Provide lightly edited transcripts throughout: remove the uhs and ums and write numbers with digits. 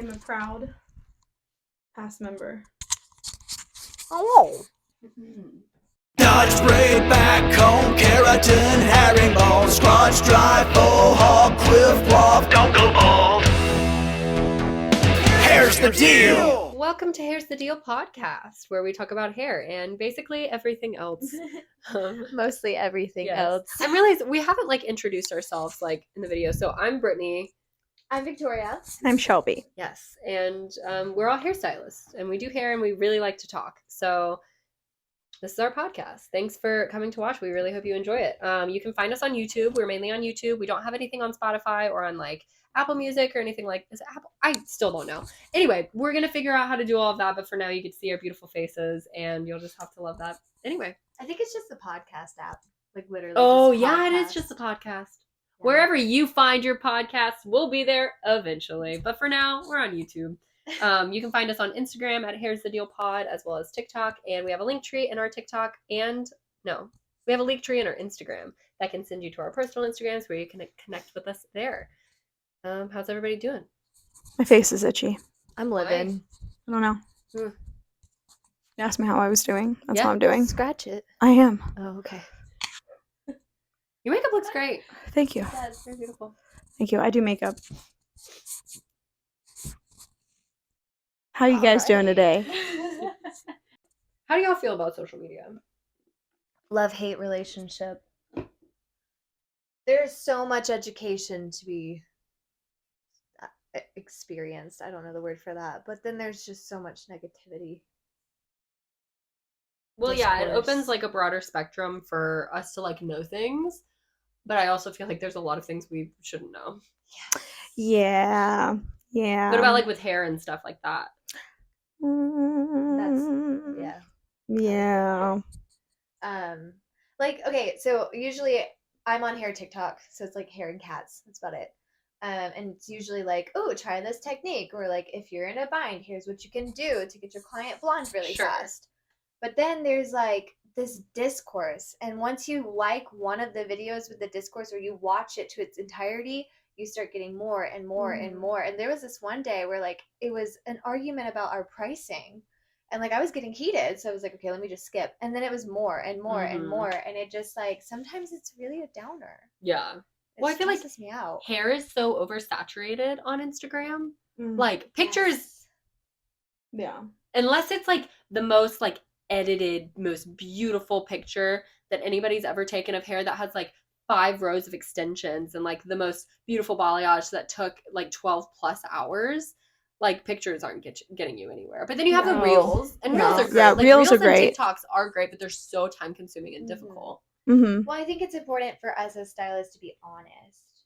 am a proud past member. Oh. Dodge braid, backcomb, keratin, herringbone, scrunch, dry, full hog, quiff, waft, don't go bald. Here's the deal. Welcome to Here's the Deal podcast, where we talk about hair and basically everything else. Mostly everything else. I'm really, we haven't introduced ourselves in the video. So I'm Brittany. I'm Victoria. And I'm Shelby. Yes. And we're all hairstylists and we do hair and we really like to talk. So this is our podcast. Thanks for coming to watch. We really hope you enjoy it. You can find us on YouTube. We're mainly on YouTube. We don't have anything on Spotify or on Apple Music or anything is it Apple? I still don't know. Anyway, we're going to figure out how to do all of that. But for now, you get to see our beautiful faces and you'll just have to love that. Anyway. I think it's just the podcast app. Literally. Oh, just yeah, podcast. it is just a podcast. Yeah. Wherever you find your podcasts, we'll be there eventually. But for now, we're on YouTube. You can find us on Instagram at Here's the Deal Pod, as well as TikTok. And we have a link tree in our TikTok. We have a link tree in our Instagram that can send you to our personal Instagrams where you can connect with us there. How's everybody doing? My face is itchy. I'm living. I don't know. Hmm. You asked me how I was doing. That's Yeah. how I'm doing. Scratch it. I am. Oh, okay. Your makeup looks great. Thank you. Yeah, it's very beautiful. Thank you. I do makeup. How you guys doing today? How do y'all feel about social media? Love-hate relationship. There's so much education to be experienced. I don't know the word for that. But then there's just so much negativity. Well, yeah, it Discourse. opens a broader spectrum for us to know things, but I also feel there's a lot of things we shouldn't know. Yeah. Yeah. What about with hair and stuff like that? Yeah. Yeah. Okay, so usually I'm on hair TikTok, so it's hair and cats. That's about it. And it's usually oh, try this technique, or if you're in a bind, here's what you can do to get your client blonde really Sure. fast. But then there's this discourse, and once you like one of the videos with the discourse, or you watch it to its entirety, you start getting more and more and more. And there was this one day where it was an argument about our pricing. And I was getting heated, so I was okay, let me just skip. And then it was more and more and more, and it just sometimes it's really a downer. Yeah. It Well, I feel stresses me out. hair is so oversaturated on Instagram. Pictures, Yes. Yeah. unless it's the most edited, most beautiful picture that anybody's ever taken of hair that has 5 rows of extensions and the most beautiful balayage that took 12 plus hours. Pictures aren't getting you anywhere. But then you have the No. reels, and reels No. are great. Yeah, reels are great. And TikToks are great, but they're so time consuming and difficult. Mm-hmm. Well, I think it's important for us as stylists to be honest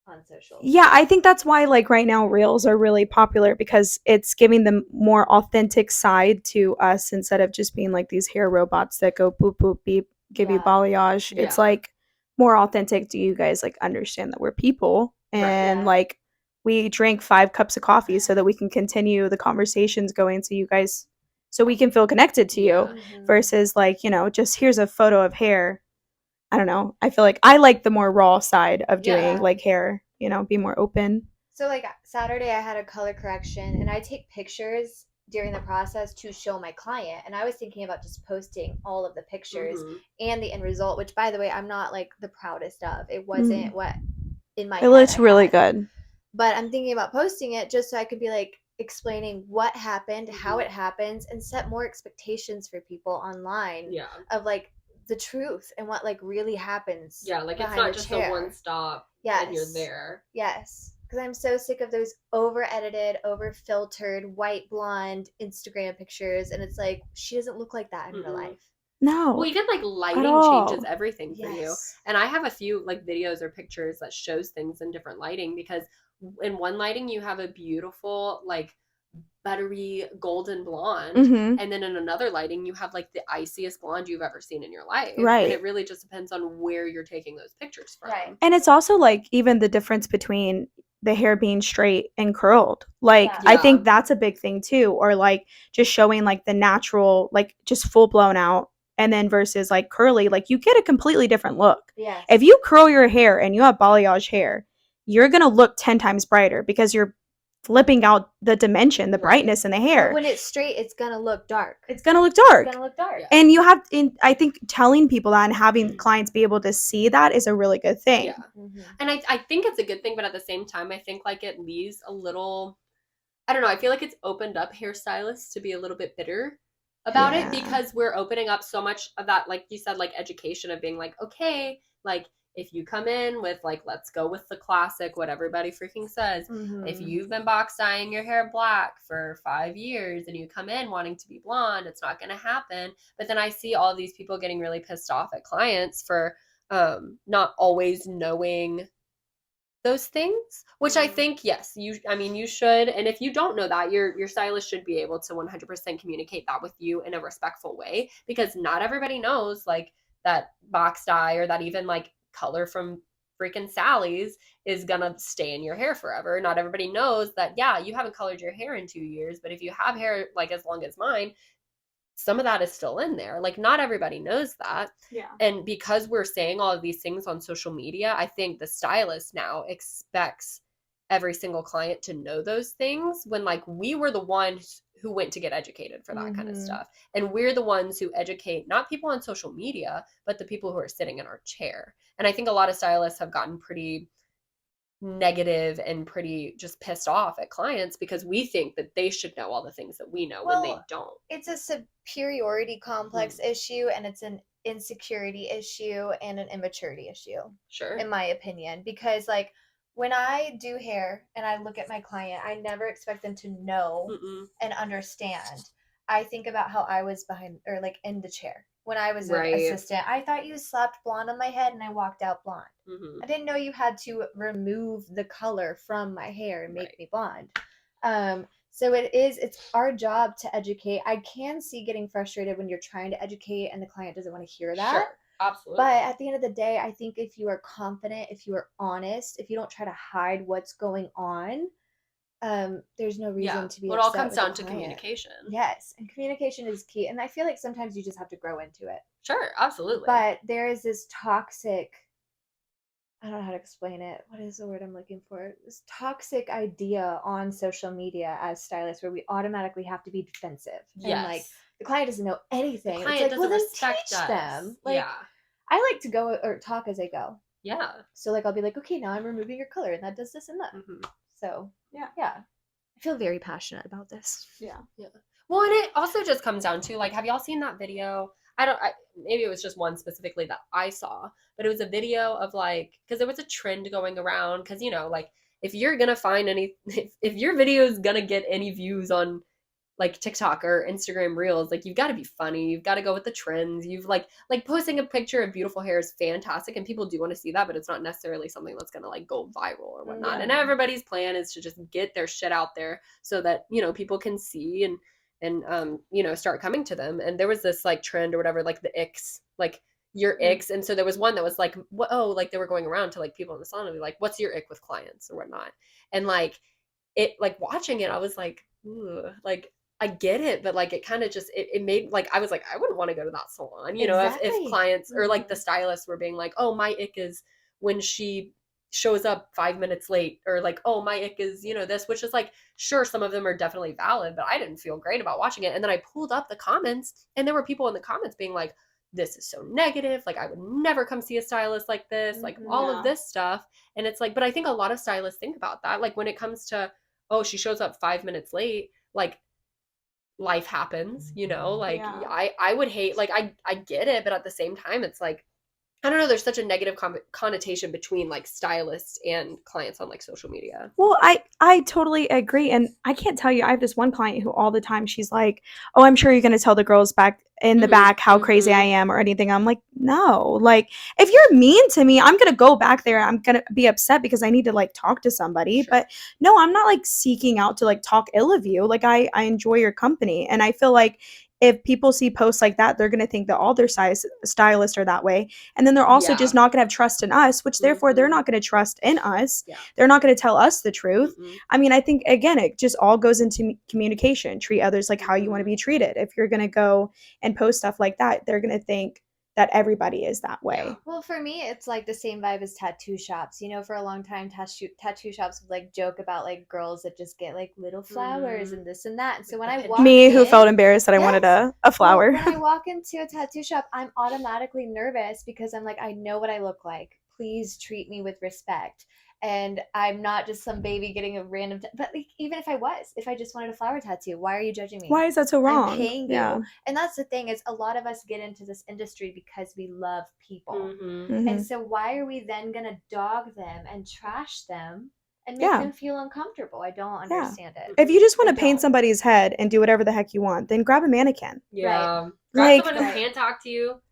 on social. Yeah, I think that's why right now reels are really popular, because it's giving the more authentic side to us instead of just being these hair robots that go boop boop beep, give you Yeah. balayage. It's Yeah. more authentic. Do you guys understand that we're people and yeah. we drink 5 cups of coffee so that we can continue the conversations going, so we can feel connected to you, Mhm. versus just here's a photo of hair. I don't know. I feel I like the more raw side of doing Yeah. hair, be more open. So Saturday I had a color correction, and I take pictures during the process to show my client, and I was thinking about just posting all of the pictures Mhm. and the end result, which by the way I'm not the proudest of. It wasn't what in my It head looks I really had. good. But I'm thinking about posting it just so I could be explaining what happened, how it happens, and set more expectations for people online Yeah. of the truth and what really happens. Yeah, it's behind not the just chair. a one stop Yes. and you're there. Yes. Because I'm so sick of those over-edited, over-filtered, white blonde Instagram pictures, and it's she doesn't look like that in real Mhm. life. No. Well, even lighting all. changes everything for you. Yes. And I have a few videos or pictures that shows things in different lighting, because in one lighting you have a beautiful buttery golden blonde, Mhm. and then in another lighting you have the iciest blonde you've ever seen in your life. Right. And it really just depends on where you're taking those pictures from. Right. And it's also even the difference between the hair being straight and curled. I Yeah. think that's a big thing too. Or just showing the natural, just full blown out, and then versus curly, you get a completely different look. Yes. If you curl your hair and you have balayage hair, you're gonna look 10 times brighter because you're flipping out the dimension, the Right. brightness in the But hair. when it's straight, it's gonna look dark. It's gonna look dark. It's gonna look dark. Yeah. And you have, I think telling people that and having clients be able to see that is a really good thing. Yeah. Mhm. And I think it's a good thing, but at the same time, I think like it leaves a little, I don't know, I feel like it's opened up hairstylists to be a little bit bitter about Yeah. it because we're opening up so much of that, like you said, like education of being like, okay, like if you come in with like, let's go with the classic, what everybody freaking says. If Mhm. you've been box dyeing your hair black for 5 years and you come in wanting to be blonde, it's not going to happen. But then I see all these people getting really pissed off at clients for not always knowing those things, which I think, yes, you should. And if you don't know that, your stylist should be able to 100% communicate that with you in a respectful way, because not everybody knows like that box dye or that even like color from freaking Sally's is gonna stay in your hair forever. Not everybody knows that, yeah, you haven't colored your hair in 2 years, but if you have hair like as long as mine, some of that is still in there. Like not everybody knows that. Yeah. And because we're saying all of these things on social media, I think the stylist now expects every single client to know those things, when like we were the ones who went to get educated for that kind of Mhm. stuff. And we're the ones who educate not people on social media, but the people who are sitting in our chair. And I think a lot of stylists have gotten pretty negative and pretty just pissed off at clients because we think that they should know all the things that we know when they Well, don't. It's a superiority complex issue, and it's an insecurity issue and an immaturity issue, Sure. in my opinion. Because like when I do hair and I look at my client, I never expect them to know Mm-mm. and understand. I think about how I was behind or like in the chair when I was Right. an assistant. I thought you slapped blonde on my head and I walked out blonde. Mhm. I didn't know you had to remove the color from my hair and make Right. me blonde. So it's our job to educate. I can see getting frustrated when you're trying to educate and the client doesn't want to hear that. Sure. Absolutely. But at the end of the day, I think if you are confident, if you are honest, if you don't try to hide what's going on, there's no reason to be Well, it all upset comes with the down to client. communication. Yes, and communication is key. And I feel like sometimes you just have to grow into it. Sure, absolutely. But there is this toxic, I don't know how to explain it. What is the word I'm looking for? This toxic idea on social media as stylists where we automatically have to be defensive. yes. And like the client doesn't know anything. the It's client like, doesn't well, then respect teach us. them. Like yeah. I like to go or talk as I go. Yeah. So like I'll be like, okay, now I'm removing your color and that does this and that. Mhm. So Yeah. I feel very passionate about this. Well, and it also just comes down to like, have y'all seen that video? Maybe it was just one specifically that I saw, but it was a video of like, because there was a trend going around, because like if you're gonna find if your video is gonna get any views on like TikTok or Instagram Reels, like you've got to be funny, you've got to go with the trends. You've like posting a picture of beautiful hair is fantastic, and people do want to see that, but it's not necessarily something that's gonna like go viral or whatnot. Yeah. And everybody's plan is to just get their shit out there so that people can see and start coming to them. And there was this like trend or whatever, like the icks, like your icks. And so there was one that was like, like they were going around to like people in the salon and be like, what's your ick with clients or whatnot? And like it, like watching it, I was like, ooh, like I get it, but like it kind of just it made like I was like, I wouldn't want to go to that salon, if Exactly. clients or like the Mhm. stylists were being like, oh, my ick is when she shows up 5 minutes late, or like, oh, my ick is this, which is like, sure, some of them are definitely valid, but I didn't feel great about watching it. And then I pulled up the comments and there were people in the comments being like, this is so negative, like I would never come see a stylist like this, like all Yeah. of this stuff. And it's like, but I think a lot of stylists think about that, like when it comes to, oh, she shows up 5 minutes late, like life happens, like Yeah. I would hate, like I get it, but at the same time it's like, I don't know, there's such a negative connotation between like stylists and clients on like social media. Well, I totally agree. And I can't tell you, I have this one client who all the time she's like, oh, I'm sure you're going to tell the girls back in the Mhm, back how crazy mhm. I am or anything. I'm like, no, like if you're mean to me, I'm going to go back there. I'm going to be upset because I need to like talk to somebody. Sure. But no, I'm not like seeking out to like talk ill of you. Like I enjoy your company. And I feel like if people see posts like that, they're going to think that all their stylists are that way. And then they're also just Yeah. not going to have trust in us, which therefore they're Mhm. not going to trust in us. Yeah. They're not going to tell us the truth. Mm-mm. I mean, I think, again, it just all goes into communication. Treat others like how you want to Mhm. be treated. If you're going to go and post stuff like that, they're going to think that everybody is that way. Yeah. Well, for me, it's like the same vibe as tattoo shops. You know, for a long time, tattoo shops would like joke about like girls that just get like little flowers Mhm. and this and that. And so when I Like the walk Me who in- felt embarrassed that I wanted Yes. a flower. Well, when I walk into a tattoo shop, I'm automatically nervous because I'm like, I know what I look like. Please treat me with respect. And I'm not just some baby getting a random. But like, even if I just wanted a flower tattoo, why are you judging me? Why is that so wrong? I'm paying you. Yeah. And that's the thing is, a lot of us get into this industry because we love people. Mhm. Mhm. And so why are we then gonna dog them and trash them and make Yeah. them feel uncomfortable? I don't understand it. If you just want I to paint don't. somebody's head and do whatever the heck you want, then grab a mannequin. Yeah. Grab Like- someone who Right. can't talk to you,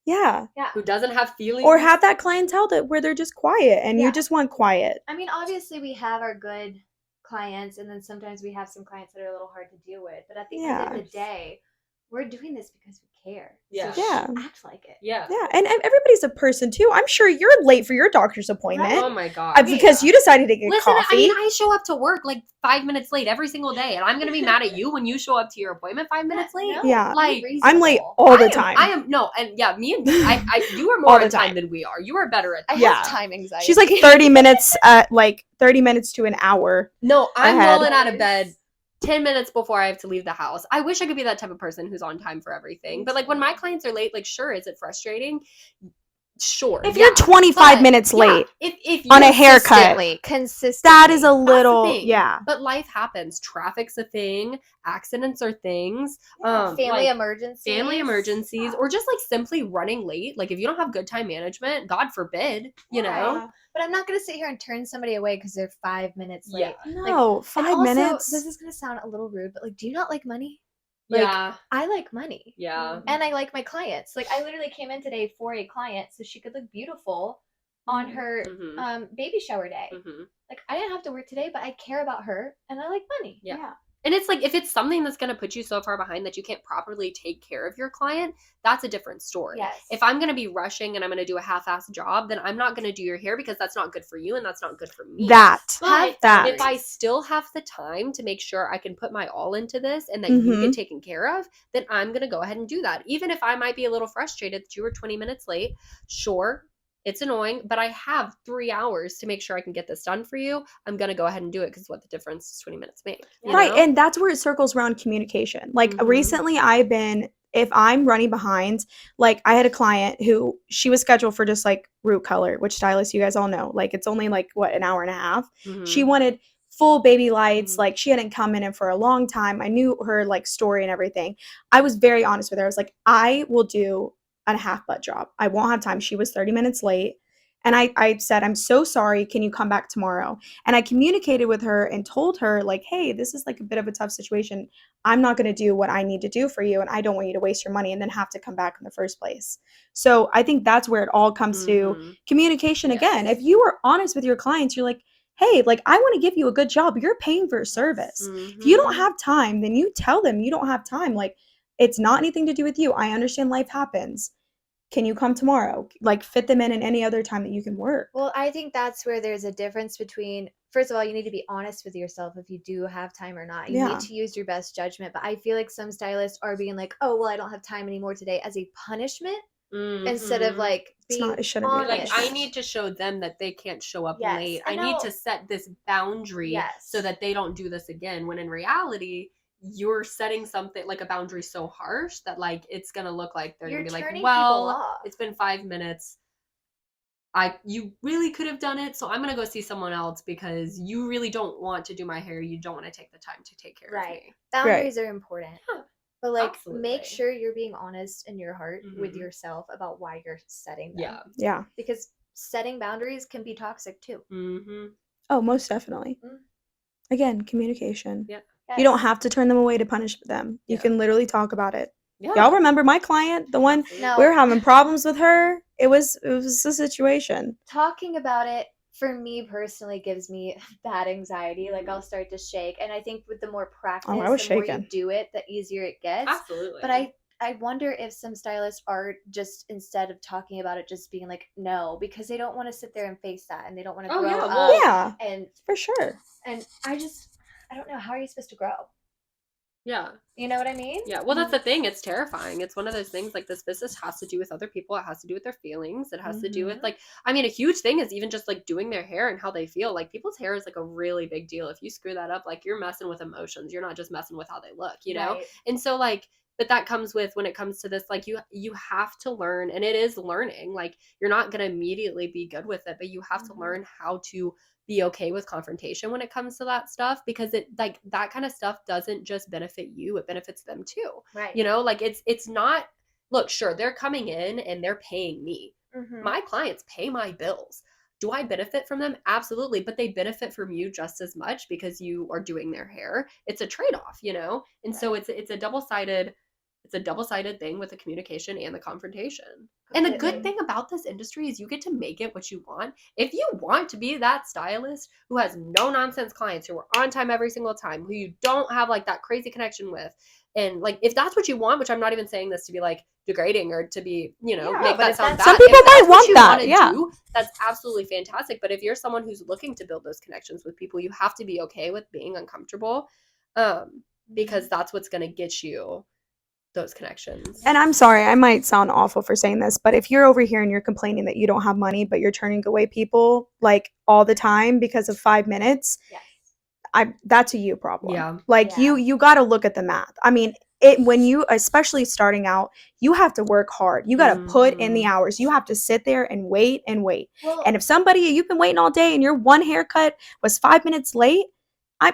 Yeah. who doesn't have feelings. Or have that clientele that where they're just quiet and Yeah. you just want quiet. I mean, obviously we have our good clients, and then sometimes we have some clients that are a little hard to deal with. But at the end of Yeah. the day, we're doing this because we care. Yeah. So Yeah. act like it. Yeah. Yeah, and everybody's a person too. I'm sure you're late for your doctor's appointment Oh my god. because you decided to get Listen, coffee. I mean, I show up to work like 5 minutes late every single day, and I'm gonna be mad at you when you show up to your appointment 5 minutes late. No, Yeah. be Like, I'm late reasonable. all the I am- time. I am no, and yeah, me and you are All more the on time time. than we are. You are better at I that. Yeah. have time anxiety. She's like 30 minutes like 30 minutes to an hour. No, I'm ahead. rolling out of bed 10 minutes before I have to leave the house. I wish I could be that type of person who's on time for everything. But like when my clients are late, like sure, is it frustrating? Sure. If yeah. you're 25 But, minute late yeah, if on a you- haircut, consistently. that is a That's the little thing. yeah. But life happens. Traffic's a thing. Accidents are things. family like, emergencies. family emergencies, or just like simply running late. Like if you don't have good time management, God forbid, you know. Right. But I'm not gonna sit here and turn somebody away because they're 5 minutes late. Yeah. No, And 5 also, minutes. This is gonna sound a little rude, but like, do you not like money? Like, Yeah. I like money. Yeah. And I like my clients. Like, I literally came in today for a client so she could look beautiful on her Mhm. baby shower day. Mhm. Like, I didn't have to work today, but I care about her and I like money. Yeah. And it's like if it's something that's going to put you so far behind that you can't properly take care of your client, that's a different story. Yes. If I'm going to be rushing and I'm going to do a half-assed job, then I'm not going to do your hair because that's not good for you and that's not good for me. That. But that. if I still have the time to make sure I can put my all into this and that you Mhm. get taken care of, then I'm going to go ahead and do that. Even if I might be a little frustrated that you were 20 minutes late, sure, it's annoying, but I have 3 hours to make sure I can get this done for you. I'm going to go ahead and do it because what the difference does 20 minutes make? you Right, know? and that's where it circles around communication. Like Mhm. recently if I'm running behind, like I had a client who she was scheduled for just like root color, which stylists you guys all know. Like it's only like what, an hour and a half. Mhm. She wanted full baby lights. Mhm. Like she hadn't come in for a long time. I knew her like story and everything. I was very honest with her. I was like, I will do a half butt job. I won't have time. She was 30 minutes late. And I said, I'm so sorry. Can you come back tomorrow? And I communicated with her and told her, like, hey, this is like a bit of a tough situation. I'm not going to do what I need to do for you. And I don't want you to waste your money and then have to come back in the first place. So I think that's where it all comes to Mhm. communication again. Yes. If you are honest with your clients, you're like, hey, like, I want to give you a good job. You're paying for a service. If you don't Mhm. have time, then you tell them you don't have time. Like, it's not anything to do with you. I understand life happens. Can you come tomorrow? Like, fit them in any other time that you can work. Well, I think that's where there's a difference between, first of all, you need to be honest with yourself if you do have time or not. You Yeah. need to use your best judgment. But I feel like some stylists are being like, oh, well, I don't have time anymore today as a punishment instead of Mhm. like It's being not- it shouldn't be honest. like I need to show them that they can't show up Yes, late. I I need know. to set this boundary Yes. so that they don't do this again. When in reality, you're setting something like a boundary so harsh that like it's gonna look like they're You're gonna be like, turning well, people off. it's been 5 minutes. You really could have done it, so I'm gonna go see someone else because you really don't want to do my hair. You don't want to take the time to take care Right. of me. Boundaries are important. Yeah, But like absolutely. make sure you're being honest in your heart with Mhm. yourself about why you're setting them. Yeah. Yeah. Because setting boundaries can be toxic too. Mm-hmm. Oh, most definitely. Mm. Again, communication. Yeah. You don't Yes. have to turn them away to punish them. You Yeah. can literally talk about it. Yeah. Y'all remember my client, the one No. we were having problems with her? It was a situation. Talking about it for me personally gives me bad anxiety. Like I'll start to shake. And I think with the more practice, I was the more you shaking. do it, the easier it gets. Absolutely. But I wonder if some stylists are just, instead of talking about it, just being like, no, because they don't want to sit there and face that and they don't want to Oh, grow yeah, up. well, Yeah, And for sure. I don't know, how are you supposed to grow? Yeah. You know what I mean? Yeah. Well, that's the thing. It's terrifying. It's one of those things, like, this business has to do with other people. It has to do with their feelings. It has to do with, like, I mean, a huge thing is even just, like, doing their hair and how they feel. Like, people's hair is, like, a really big deal. If you screw that up, like, you're messing with emotions. You're not just messing with how they look, you know? Right. And so, like, but that comes with, when it comes to this, like, you have to learn, and it is learning. Like, you're not going to immediately be good with it, but you have to learn how to be okay with confrontation when it comes to that stuff, because it, like, that kind of stuff doesn't just benefit you, it benefits them too. Right. You know, like, it's not, look, sure, they're coming in and they're paying me. Mhm. My clients pay my bills. Do I benefit from them? Absolutely. But they benefit from you just as much because you are doing their hair. It's a trade-off, you know? And so it's a double-sided thing with the communication and the confrontation. And the good Completely. thing about this industry is you get to make it what you want. If you want to be that stylist who has no nonsense clients, who are on time every single time, who you don't have, like, that crazy connection with, and, like, if that's what you want, which I'm not even saying this to be, like, degrading or to be, you know, Yeah, make but that if sound that's- bad. Some people If that's might what want you that, wanna yeah. do, that's absolutely fantastic. But if you're someone who's looking to build those connections with people, you have to be okay with being uncomfortable, because that's what's going to get you those connections. And I'm sorry, I might sound awful for saying this, but if you're over here and you're complaining that you don't have money, but you're turning away people, like, all the time because of 5 minutes, Yes. that's a you problem. Yeah. Like, Yeah. you got to look at the math. I mean, when you, especially starting out, you have to work hard. You got to put in the hours. You have to sit there and wait and wait. Well, And if you've been waiting all day and your one haircut was 5 minutes late,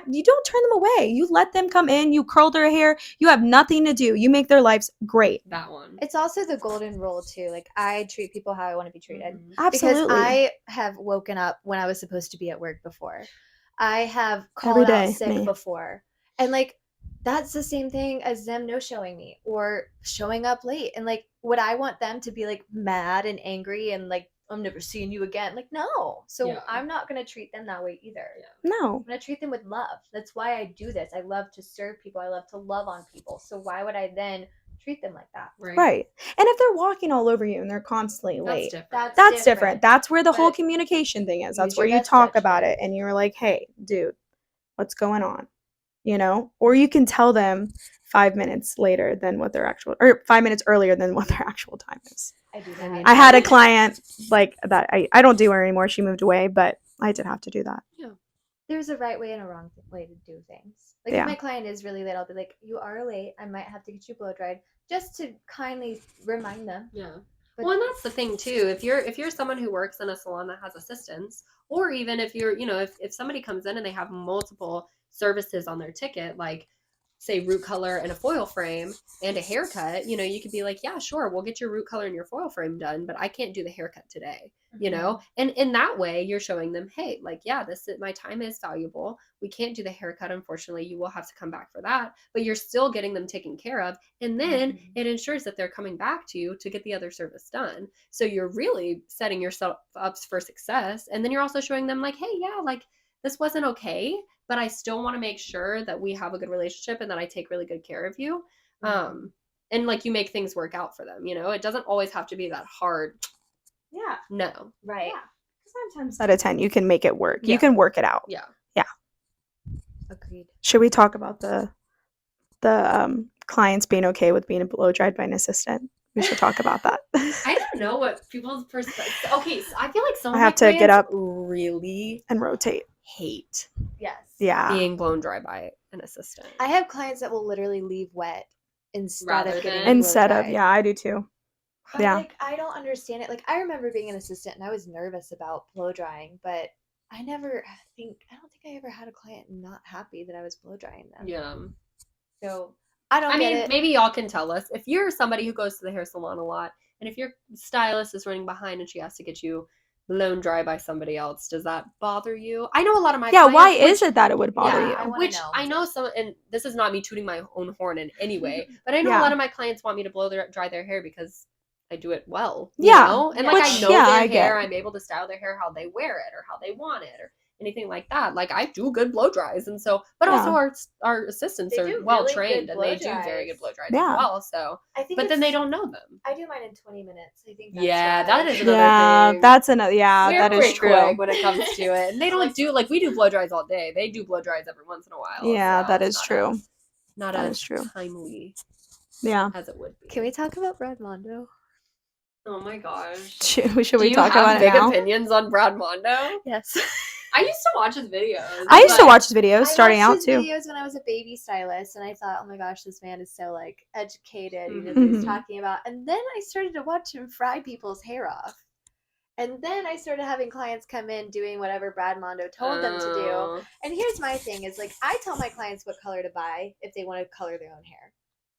you don't turn them away. You let them come in. You curl their hair. You have nothing to do. You make their lives great. That one. it's also the golden rule too. Like, I treat people how I want to be treated. Mhm. Absolutely. Because I have woken up when I was supposed to be at work before. I have Every called out day, sick me. before. And, like, that's the same thing as them no showing me or showing up late. And, like, would I want them to be, like, mad and angry and, like, I'm never seeing you again? Like, no. So Yeah. I'm not going to treat them that way either. Yeah. No. I'm going to treat them with love. That's why I do this. I love to serve people. I love to love on people. So why would I then treat them like that? Right. And if they're walking all over you and they're constantly That's late, different. that's different. That's where the whole But communication thing is. That's use where your you best talk about judgment. it and you're like, hey, dude, what's going on? You know? Or you can tell them 5 minutes later than what their actual, or 5 minutes earlier than what their actual time is. I do I that. mean, I had a client like that. I don't do her anymore. She moved away, but I did have to do that. There's a right way and a wrong way to do things. Like, Yeah. if my client is really late, I'll be like, you are late. I might have to get you blow dried, just to kindly remind them. Yeah. But Well, and that's the thing too. If you're someone who works in a salon that has assistants, or even if you're, you know, if somebody comes in and they have multiple services on their ticket, like, say, root color and a foil frame and a haircut, you know, you could be like, yeah, sure, we'll get your root color and your foil frame done, but I can't do the haircut today, you know? And in that way, you're showing them, hey, like, yeah, my time is valuable. We can't do the haircut, unfortunately. You will have to come back for that, but you're still getting them taken care of. And then it ensures that they're coming back to you to get the other service done. So you're really setting yourself up for success. And then you're also showing them, like, hey, yeah, like, this wasn't okay, but I still want to make sure that we have a good relationship and that I take really good care of you. And, like, you make things work out for them, you know? It doesn't always have to be that hard. Yeah. No. Right. 9 times out of 10, you can make it work. Yeah. You can work it out. Yeah. Agreed. Should we talk about the clients being okay with being blow dried by an assistant? We should talk about that. I don't know what people's perspective. Okay, so I feel like some I of have my to get clients up really and rotate. hate Yes. Yeah. being blown dry by an assistant. I have clients that will literally leave wet instead Rather of getting than- Instead of, blow-dried. yeah, I do too. I'm Yeah. like, I don't understand it. Like, I remember being an assistant and I was nervous about blow drying, but I don't think I ever had a client not happy that I was blow drying them. Yeah. So I don't I get mean, it. maybe y'all can tell us if you're somebody who goes to the hair salon a lot, and if your stylist is running behind and she has to get you blown dry by somebody else, does that bother you? I know a lot of my Yeah, clients, why is it that it would bother yeah, you? I wanna which know. I know some, and this is not me tooting my own horn in any way, but I know Yeah. a lot of my clients want me to dry their hair because I do it well. You Yeah, know? And, like, which, I know yeah, their I get. hair. I'm able to style their hair how they wear it or how they want it or anything like that. Like, I do good blow dries, and so, but also our assistants They are do well really trained good and they blow do very good dries. blow dries Yeah. as well. So, I think but then they it's- don't know them. I do mine in 20 minutes. I think that's Yeah, right. that is another Yeah, thing. that's another. Yeah, We're that is pretty true. quick when it comes to it, and they don't do, like, we do blow dries all day. They do blow dries every once in a while. Yeah, so that it's is not true. us. not That as is true. timely Yeah. as it would be. Can we talk about Brad Mondo? Oh my gosh. Should Do we you talk have about it big now? opinions on Brad Mondo? Yes. I used to watch his videos. I used to but- watch his videos starting I out watched his too. videos when I was a baby stylist, and I thought, oh my gosh, this man is so like educated. You know what Mhm. he's talking about. And then I started to watch him fry people's hair off. And then I started having clients come in doing whatever Brad Mondo told them to do. Oh. And here's my thing: is like I tell my clients what color to buy if they want to color their own hair.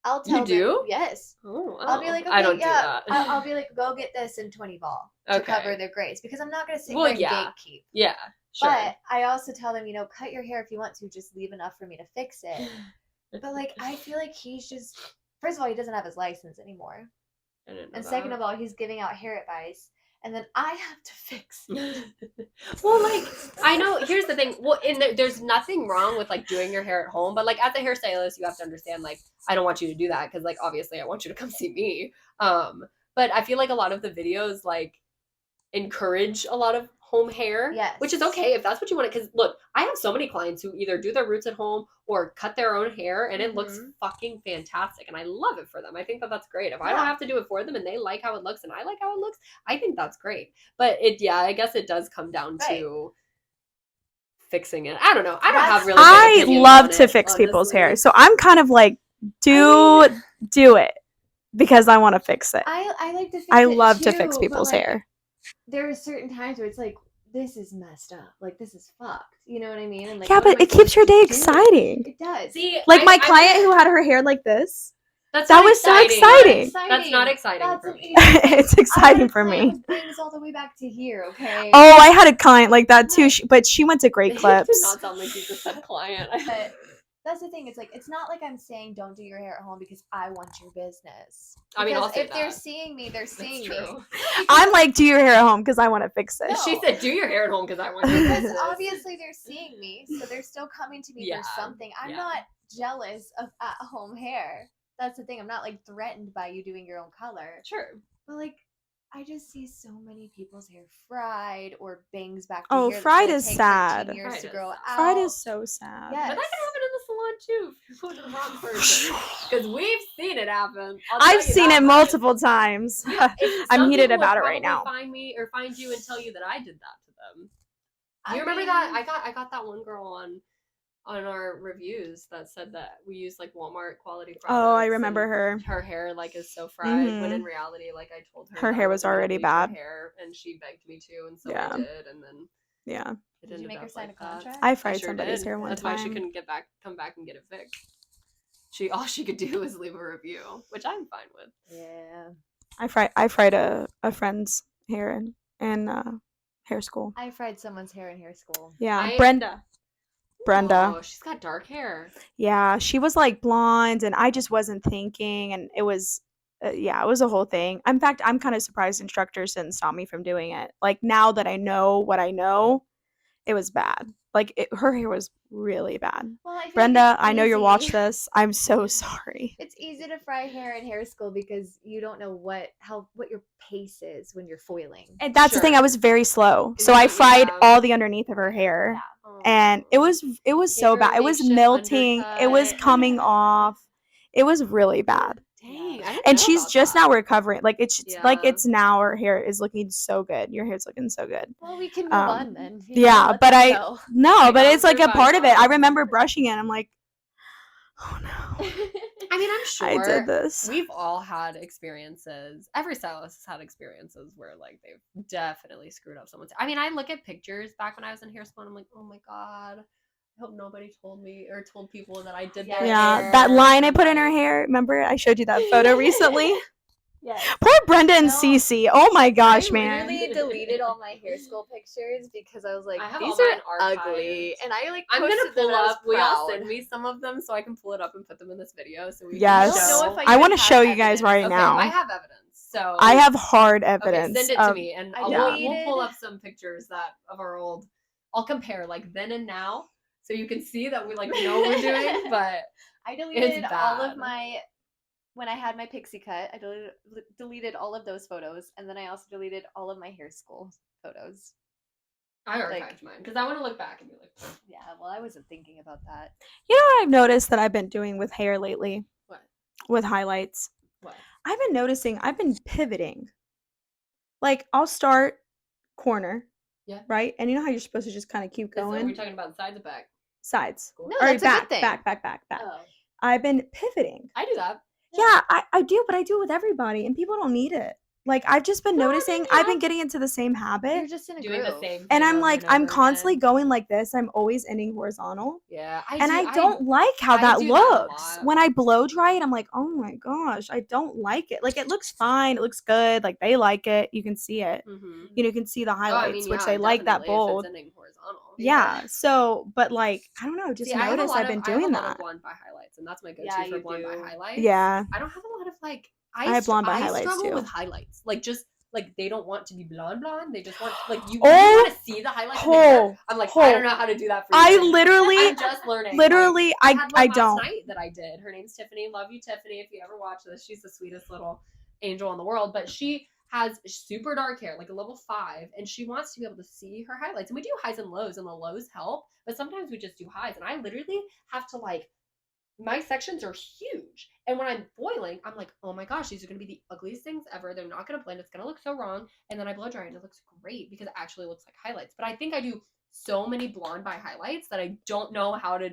I'll You tell do? them yes. Oh, I'll be like, okay, I don't yeah. do that. I'll be like, go get this in 20 ball to Okay. cover their grays because I'm not gonna sit Well, here and yeah. gatekeep. Yeah, sure. But I also tell them, cut your hair if you want to, just leave enough for me to fix it. But like, I feel like he's just, first of all, he doesn't have his license anymore. I didn't know And second that. of all, he's giving out hair advice. And then I have to fix it. Well, like, I know, here's the thing. Well, there's nothing wrong with, like, doing your hair at home. But, like, as a hairstylist, you have to understand, like, I don't want you to do that. Because, like, obviously, I want you to come see me. But I feel like a lot of the videos, like, encourage a lot of home hair. Yes. Which is okay if that's what you want. Because, look, I have so many clients who either do their roots at home or cut their own hair. And it looks Mhm. fucking fantastic. And I love it for them. I think that that's great. If I Yeah. don't have to do it for them and they like how it looks and I like how it looks, I think that's great. But I guess it does come down Right. to fixing it. I don't know. I don't That's- have really. Good I opinions love on to it, fix people's honestly. hair. So I'm kind of like, do it because I want to fix it. I like to fix I it love to too, fix but, people's like, hair. There are certain times where it's like, this is messed up. Like, this is fucked. You know what I mean? And like, Yeah, what am but I it keeps your supposed day to do? exciting. It does. See, Like my I client who had her hair like this. That's that not was so exciting. exciting. That's not exciting That's for an me. easy thing. It's I exciting had a for client me. with bangs all the way back to here. Okay. Oh, I had a client like that too, but she went to Great It did Clips. not sound like you just said client. But that's the thing. It's like it's not like I'm saying don't do your hair at home because I want your business. I mean, I'll Because say if they're that. seeing me, they're That's seeing me. true. I'm like, do your hair at home because I want to fix it. No. She said, "Do your hair at home because I want your Because business." obviously they're seeing me, so they're still coming to me Yeah, for something. I'm yeah. not jealous of at-home hair. That's the thing. I'm not like threatened by you doing your own color. Sure. But like, I just see so many people's hair fried or bangs back to Oh, here. that's fried gonna is take 13 sad. Years Fried to is grow sad. out. Fried is so sad. Yes. But that can happen in the salon too if you go to the wrong person. Because we've seen it happen. I'll tell I've you seen that it much. multiple times. If I'm some heated people would about it right probably now. Find me or find you and tell you that I did that to them. Do I you remember mean, that? I got that one girl on our reviews that said that we use like Walmart quality products. Oh, I remember and her. Her hair like is so fried when Mhm. in reality, like I told her Her that hair I was wasn't gonna already bleach her bad. hair, and she begged me to, and so Yeah. I did, and then Yeah. it Did you ended make her up sign like a that. contract? I I fried sure somebody's did. hair one That's time. why she couldn't come back and get it fixed. All she could do was leave a review, which I'm fine with. Yeah. I fried a friend's hair in hair school. I fried someone's hair in hair school. Yeah, Brenda. Oh, she's got dark hair. Yeah, she was like blonde, and I just wasn't thinking, and it was, it was a whole thing. In fact, I'm kind of surprised instructors didn't stop me from doing it. Like now that I know what I know, it was bad. Like her hair was really bad. Well, I feel Brenda, like it's I know you easy. watch this. I'm so sorry. It's easy to fry hair in hair school because you don't know what your pace is when you're foiling. And that's the thing. I Sure. was very slow, so I Yeah. fried all the underneath of her hair. And it was so Give her bad. a It was makeshift melting. It was undercut. coming off. It was really bad. Dang, I didn't And know she's about just that. now recovering. Like it's like Yeah. it's now her hair is looking so good. Your hair's looking so good. Well, we can move Um, on then. yeah, let but them I go. no, but it's like a Bygones are part of it. I bygones. remember brushing it. I'm like, oh no, I mean, I'm sure I did this. we've all had experiences. Every stylist has had experiences where like they've definitely screwed up someone's. I mean, I look at pictures back when I was in hair school, and I'm like, oh my god, I hope nobody told me or told people that I did their Yeah, hair. that line I and, put in her like- hair. Remember, I showed you that photo recently. Yes. Poor Brenda and No. Cece. Oh my gosh, I man. literally deleted all my hair school pictures because I was like, I have these all mine are archived. ugly, and I like. I'm gonna posted them pull and I was up. Will y'all proud. send me some of them so I can pull it up and put them in this video? So we Yes. can I don't know show. if I I want to even show have you guys evidence. right Okay, now. I have evidence. So I have hard Okay, evidence. send it to me, and I we'll deleted- pull up some pictures of our old. I'll compare like then and now, so you can see that we like know what we're doing. But I deleted all bad. of my when I had my pixie cut. I deleted all of those photos, and then I also deleted all of my hair school photos. I archived Like- mine because I want to look back and be like, Yeah, well, I wasn't thinking about that. You know what I've noticed that I've been doing with hair lately? what? With highlights. What? I've been noticing I've been pivoting. Like, I'll start corner. Yeah. Right? And you know how you're supposed to just kind of keep Are we going? talking about sides or back? Sides. Cool. No, Or that's a back, good thing. back. Oh, I've been pivoting. I do that. Yeah, I do, but I do it with everybody, and people don't need it. Like, I've just been No, I mean, noticing I've yeah. been getting into the same You're habit. just in a Doing groove. the same thing. And I'm over like, and I'm over constantly again. going like this. I'm always ending horizontal. Yeah, And I don't like how I that do that a looks. lot. When I blow dry it, I'm like, oh my gosh, I don't like it. Like, it looks fine. It looks good. Like, they like it. You can see it. Mm-hmm. You know, you can see the highlights, which yeah, they like that definitely, if bold. it's ending horizontal. Yeah. So, but like, I don't know. Just See, I have a notice lot I've been of- I have doing a lot of that. blonde by highlights, and that's my go-to Yeah, for you blonde by do. highlights. Yeah. I don't have a lot of like. I have blonde by highlights, struggle too. with highlights. Like just like they don't want to be blonde. They just want like you Oh, want to see the highlights. In the hair. oh, I'm like, oh. I don't know how to do that for I you. literally, I'm just learning. literally, I had one I last don't. night that I did. Her name's Tiffany. Love you, Tiffany. If you ever watch this, she's the sweetest little angel in the world. But she has super dark hair, like a level 5, and she wants to be able to see her highlights. And we do highs and lows, and the lows help, but sometimes we just do highs. And I literally have to like, my sections are huge. And when I'm foiling, I'm like, oh my gosh, these are going to be the ugliest things ever. They're not going to blend. It's going to look so wrong. And then I blow dry and it looks great because it actually looks like highlights. But I think I do so many blonde by highlights that I don't know how to.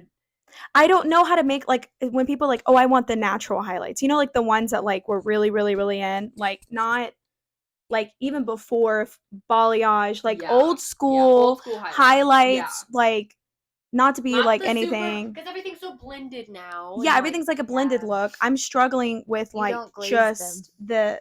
I don't know how to make, like, when people are like, oh, I want the natural highlights. You know, like the ones that like were really, really, really in, like not like even before balayage, like Yeah. old Yeah, school old school highlights, like not to be Not like the super- anything. because everything's so blended now. Yeah, and, everything's like a blended yeah. look. I'm struggling with You like don't glaze just the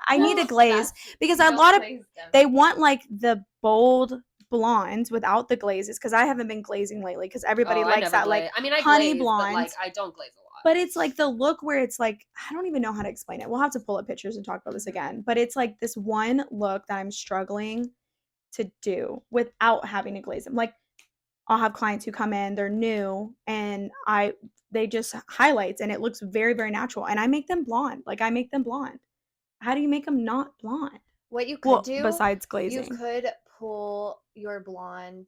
I need a Well, glaze that's- because you a don't lot of glaze them. they want like the bold blondes without the glazes because I haven't been glazing lately because everybody Oh, I likes never that glaze. like I mean, I honey glaze, but like blonde. I don't glaze a lot. But it's like the look where it's like I don't even know how to explain it. We'll have to pull up pictures and talk about this again. But it's like this one look that I'm struggling to do without having to glaze them. Like I'll have clients who come in, they're new, and they just highlights and it looks very, very natural. And I make them blonde. Like I make them blonde. How do you make them not blonde? What you could Well, do besides glazing. You could pull your blonde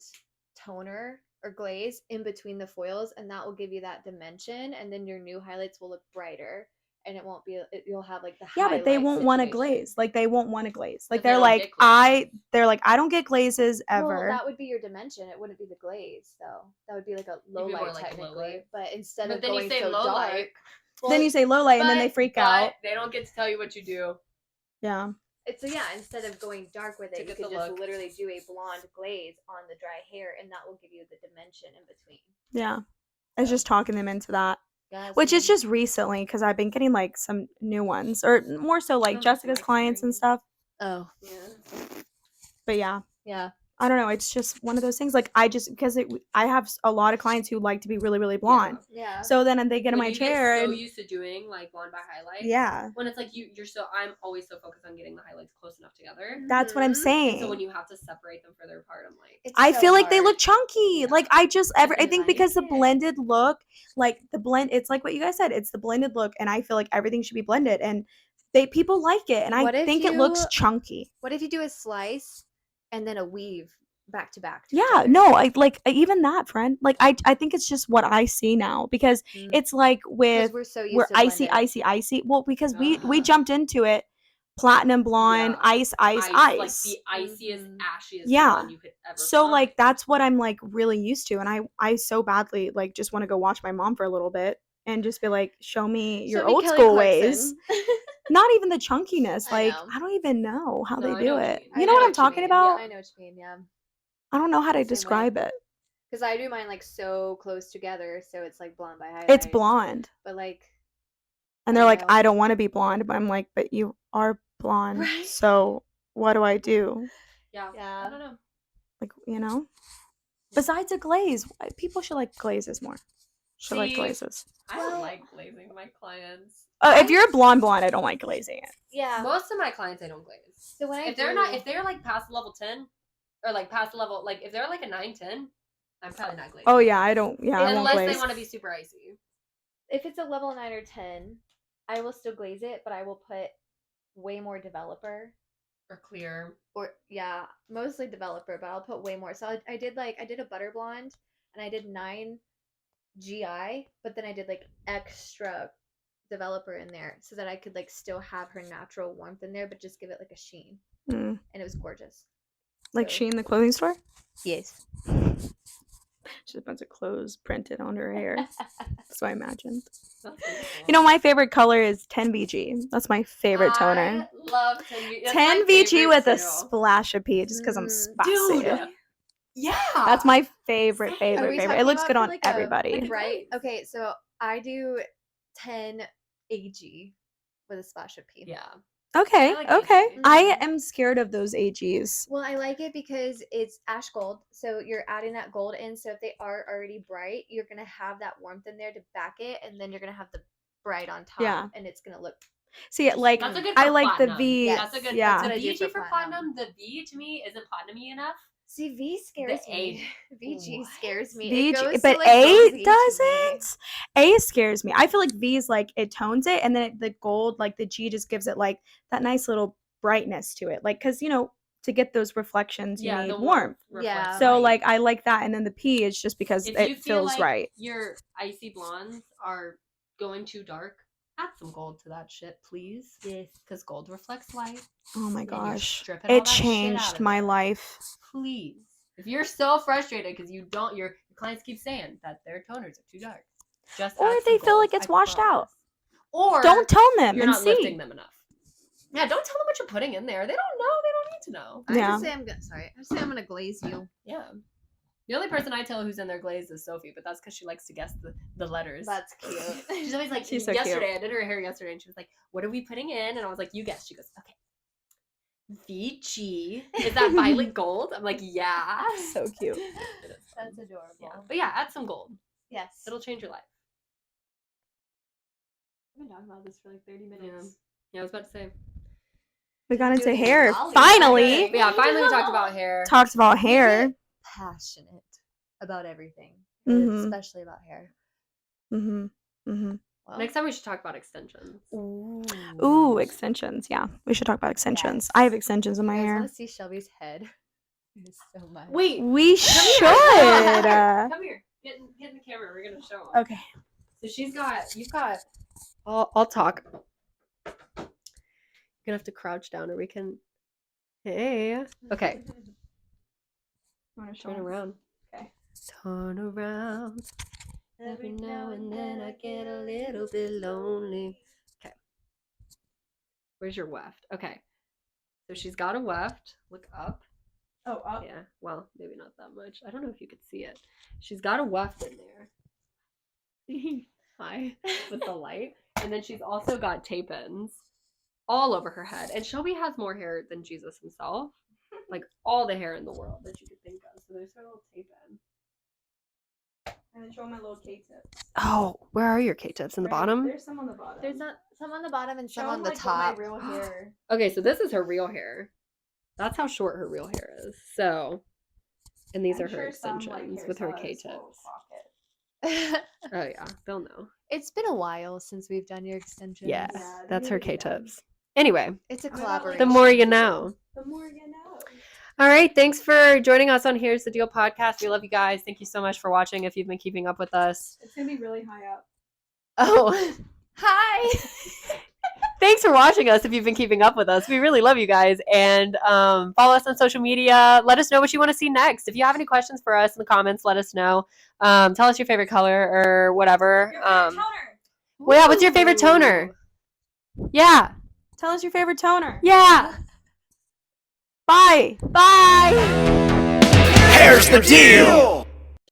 toner or glaze in between the foils, and that will give you that dimension. And then your new highlights will look brighter, and it won't be. You'll have like the Yeah, but they highlight won't want to situation. glaze. Like they won't want to glaze. Like But they they're don't like get glazes. they're like I don't get glazes ever. Well, that would be your dimension. It wouldn't be the glaze, though. That would be like a low be more light like low technically. light. But instead But of then you going say so low dark, light. Then you say low light and then they freak out. They don't get to tell you what you do. Yeah. so yeah, instead of going dark with To it, you get could the just look. literally do a blonde glaze on the dry hair, and that will give you the dimension in between. Yeah. It's just talking them into that. Yes, Which is and- just recently because I've been getting like some new ones or more so like Oh, Jessica's nice clients and green. stuff. Oh Yeah. But yeah, yeah. I don't know. It's just one of those things. Like I just because I have a lot of clients who like to be really, really blonde. Yeah. So then they get in When my you chair Get so and used to doing like blonde by highlights. yeah, When it's like you're so I'm always so focused on getting the highlights close enough together. that's what I'm Mhm. saying. So when you have to separate them further apart, I'm like, It's I so feel like they hard. look chunky. Yeah. Like I just But I they think because the like it. blended look, like the blend, it's like what you guys said. It's the blended look, and I feel like everything should be blended, and people like it, and I What if think it looks you- chunky. What if you do a slice and then a weave back to back? to each Yeah, other? no, I like even that, friend. Like I think it's just what I see now because Mm. it's like 'Cause with we're so used we're to icy, blended. icy. Well, because we Uh-huh. jumped into it, platinum blonde, Yeah. ice. like the iciest, Mhm. ashiest Yeah. one you could ever So find. like that's what I'm like really used to, and I so badly like just want to go watch my mom for a little bit and just be like, show me your Show me old Kelly school ways. Clarkson. Not even the chunkiness. I Like know. I don't even know how No, they I do know what you it. mean. You I know what I'm you talking mean. about? Yeah, I know what you mean. Yeah, I don't know how to Same way. describe it. because I do mine like so close together, so it's like blonde by highlight. It's blonde. but like And they're I like, know. I don't want to be blonde, but I'm like, but you are blonde. Right. So what do I do? yeah, Yeah. I don't know. Like, Besides a glaze, people should like glazes more. Should like See, glazes. I Well- don't like glazing my clients. If you're a blonde, I don't like glazing it. yeah. Most of my clients I don't glaze. So when I If they're like past level 10 or like past level, like if they're like a 9-10, I'm probably not glazing. Oh yeah, I don't. Yeah, I won't Unless glaze. they want to be super icy. if it's a level 9 or 10, I will still glaze it, but I will put way more developer Or clear. or yeah, mostly developer, but I'll put way more. So I did a butter blonde, and I did 9 GI, but then I did like extra developer in there so that I could like still have her natural warmth in there, but just give it like a sheen, Mm. and it was gorgeous. Like So- Shein, the clothing store? Yes. Just a bunch of clothes printed on her hair. That's what I imagined. That's really cool. You know, my favorite color is 10VG. That's my favorite toner. I love 10VG. That's my 10VG favorite with a too. splash of peach just because I'm spicy. Dude. Yeah. That's my favorite, Are favorite, we favorite. It talking looks about good for, on like, everybody. Right. Okay, so I do 10 AG with a splash of pea. Yeah. Okay, I like okay. AG. I Mhm. am scared of those AGs. Well, I like it because it's ash gold, so you're adding that gold in. So if they are already bright, you're gonna have that warmth in there to back it, and then you're gonna have the bright on top, Yeah. and it's gonna look. See, like, That's a good I for like the platinum. V. Yes. That's a good. Yeah. That's What I the do VG for for platinum. platinum. The V to me isn't platinum-y enough. See, V scares me. A- VG What? scares me. VG, It goes to, but like, A rosy to me. doesn't. A scares me. I feel like V is like it tones it, and then the gold, like the G, just gives it like that nice little brightness to it. Like, because to get those reflections, you need the warmth. Yeah. reflects So light. like I like that, and then the P is just because if you it feel feels like right. your icy blondes are going too dark, add some gold to that shit, please. Yes. Because gold reflects light. Oh my and you're gosh, stripping all it that shit out changed of my there. life. Please. If you're so frustrated because your clients keep saying that their toners are too dark, just Or add if some they feel like gold, it's I washed out. promise. Or Don't tell them you're and not see. lifting them enough. Yeah, don't tell them what you're putting in there. They don't know. They don't need to know. I Yeah. just say I'm gonna glaze you. Yeah. The only person I tell who's in their glaze is Sophie, but that's because she likes to guess the letters. That's cute. She's always like, She's so cute. yesterday, I did her hair yesterday, and she was like, what are we putting in? And I was like, you guess. She goes, okay. VG. Is that violet gold? I'm like, yeah. So cute. It is fun. That's adorable. Yeah. But yeah, add some gold. Yes. It'll change your life. We've been talking about this for like 30 minutes. Yeah, I was about to say. We got into Doing hair. Molly. Finally, But yeah, finally we talked about hair. talked about hair. Passionate about everything, Mhm. especially about hair. Mhm. Mhm. Well, Next time we should talk about extensions. Ooh, extensions. Yeah, we should talk about extensions. I have extensions in my you guys hair. want to see Shelby's head? There's so much. Wait, We come should. here. Come here. Get in the camera. We're gonna show 'em. Okay. So you've got. I'll talk. You're gonna have to crouch down, or we can. Hey. Okay. Turn around. Okay. Turn around. Every now and then I get a little bit lonely. Okay. Where's your weft? Okay. So she's got a weft. Look up. Oh, up. Yeah. Well, maybe not that much. I don't know if you could see it. She's got a weft in there. Hi. With the light. And then she's also got tape-ins all over her head. And Shelby has more hair than Jesus himself. Like all the hair in the world that you could think of. So there's her little tape-in. And then show my little K-tips. Oh, where are your K-tips? In the bottom? There's some on the bottom. There's not some on the bottom and some Show on the like, what top. my real hair. Okay, so this is her real hair. That's how short her real hair is. So, and these I'm are her sure some, like, extensions with her hairstylists K-tips. will clock it. Oh yeah, they'll know. It's been a while since we've done your extensions. Yeah, Yeah, they that's need her to be done. K-tips. Anyway, It's a What about, like, collaboration. the more you know. The more you know. All right, thanks for joining us on Here's the Deal podcast. We love you guys. Thank you so much for watching. If you've been keeping up with us. It's gonna be really high up. Oh, Hi. thanks for watching us. If you've been keeping up with us, we really love you guys. And follow us on social media. Let us know what you want to see next. If you have any questions for us in the comments, let us know. Tell us your favorite color or whatever. Well, yeah, what's your favorite toner? Yeah. Tell us your favorite toner. Yeah. Bye. Bye. Here's the deal.